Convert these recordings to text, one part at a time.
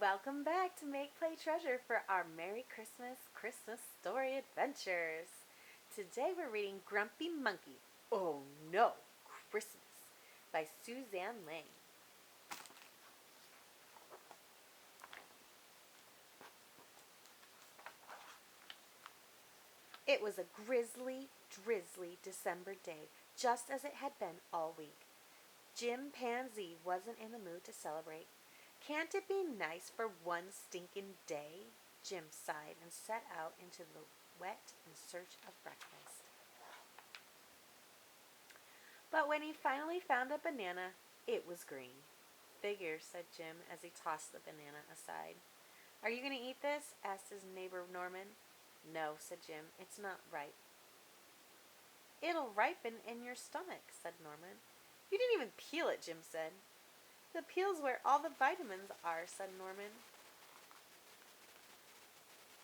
Welcome back to Make Play Treasure for our Merry Christmas Story Adventures. Today we're reading Grumpy Monkey, Oh No, Christmas by Suzanne Lang. It was a drizzly December day, just as it had been all week. Jim Pansy wasn't in the mood to celebrate. Can't it be nice for one stinking day? Jim sighed and set out into the wet in search of breakfast. But when he finally found a banana, it was green. Figures, said Jim as he tossed the banana aside. Are you going to eat this? Asked his neighbor Norman. No, said Jim, it's not ripe. It'll ripen in your stomach, said Norman. You didn't even peel it, Jim said. The peel's where all the vitamins are, said Norman.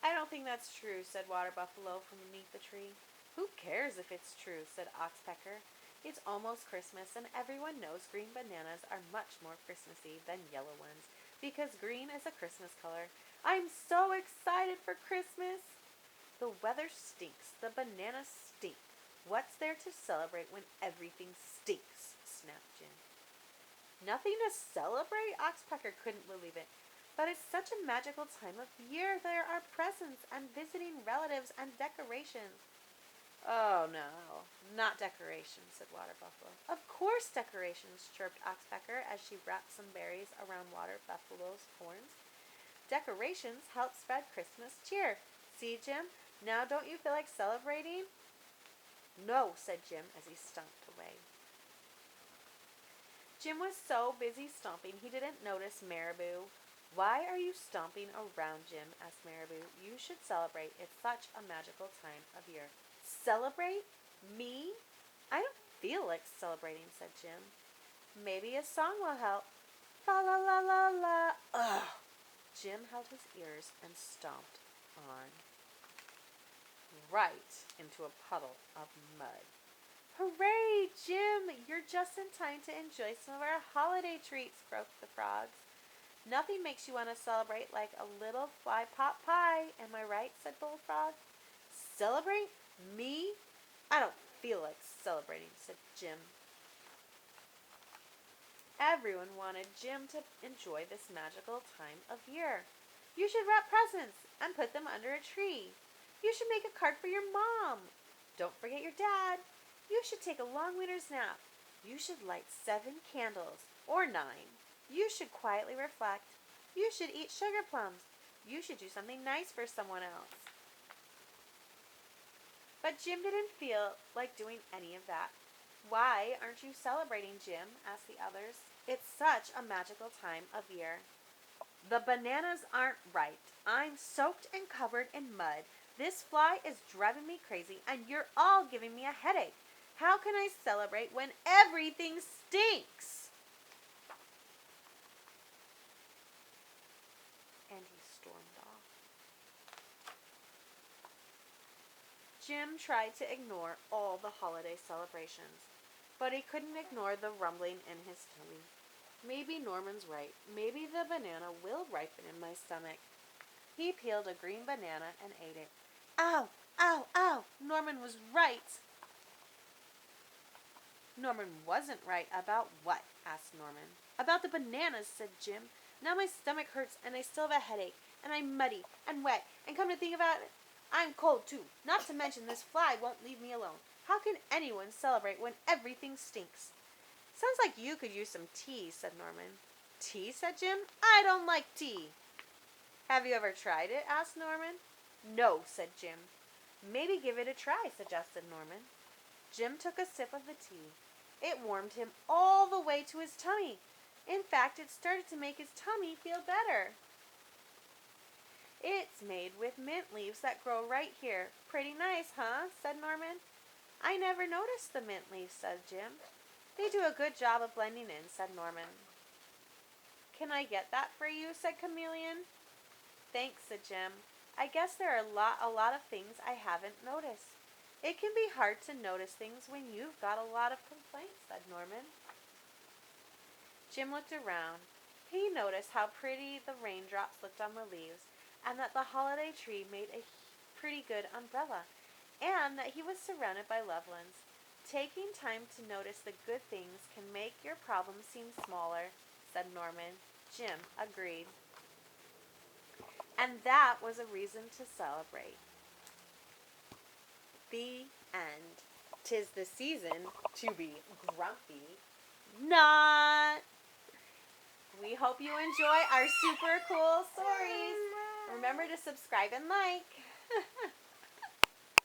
I don't think that's true, said Water Buffalo from beneath the tree. Who cares if it's true, said Oxpecker. It's almost Christmas, and everyone knows green bananas are much more Christmassy than yellow ones, because green is a Christmas color. I'm so excited for Christmas! The weather stinks. The bananas stink. What's there to celebrate when everything stinks? Snapped Jim. Nothing to celebrate? Oxpecker couldn't believe it. But it's such a magical time of year. There are presents and visiting relatives and decorations. Oh, no, not decorations, said Water Buffalo. Of course decorations, chirped Oxpecker as she wrapped some berries around Water Buffalo's horns. Decorations help spread Christmas cheer. See, Jim? Now don't you feel like celebrating? No, said Jim as he stumped away. Jim was so busy stomping he didn't notice Marabou. Why are you stomping around, Jim? Asked Marabou. You should celebrate. It's such a magical time of year. Celebrate? Me? I don't feel like celebrating, said Jim. Maybe a song will help. La la la la la. Ugh. Jim held his ears and stomped on. Right into a puddle of mud. Hooray, Jim! You're just in time to enjoy some of our holiday treats, croaked the frogs. Nothing makes you want to celebrate like a little fly pot pie, am I right? Said Bullfrog. Celebrate? Me? I don't feel like celebrating, said Jim. Everyone wanted Jim to enjoy this magical time of year. You should wrap presents and put them under a tree. You should make a card for your mom. Don't forget your dad. You should take a long winter's nap. You should light 7 candles, or 9. You should quietly reflect. You should eat sugar plums. You should do something nice for someone else. But Jim didn't feel like doing any of that. Why aren't you celebrating, Jim? Asked the others. It's such a magical time of year. The bananas aren't ripe. I'm soaked and covered in mud. This fly is driving me crazy, and you're all giving me a headache. How can I celebrate when everything stinks? And he stormed off. Jim tried to ignore all the holiday celebrations, but he couldn't ignore the rumbling in his tummy. Maybe Norman's right. Maybe the banana will ripen in my stomach. He peeled a green banana and ate it. Ow! Ow! Ow! Norman was right. Norman wasn't right about what? Asked Norman. About the bananas, said Jim. Now my stomach hurts and I still have a headache, and I'm muddy and wet, and come to think about it, I'm cold too. Not to mention this fly won't leave me alone. How can anyone celebrate when everything stinks? Sounds like you could use some tea, said Norman. Tea, said Jim. I don't like tea. Have you ever tried it? Asked Norman. No, said Jim. Maybe give it a try, suggested Norman. Jim took a sip of the tea. It warmed him all the way to his tummy. In fact, it started to make his tummy feel better. It's made with mint leaves that grow right here. Pretty nice, huh? Said Norman. I never noticed the mint leaves, said Jim. They do a good job of blending in, said Norman. Can I get that for you? Said Chameleon. Thanks, said Jim. I guess there are a lot of things I haven't noticed. It can be hard to notice things when you've got a lot of complaints, said Norman. Jim looked around. He noticed how pretty the raindrops looked on the leaves, and that the holiday tree made a pretty good umbrella, and that he was surrounded by loved ones. Taking time to notice the good things can make your problems seem smaller, said Norman. Jim agreed. And that was a reason to celebrate. The end. 'Tis the season to be grumpy. Not. We hope you enjoy our super cool stories. Remember to subscribe and like.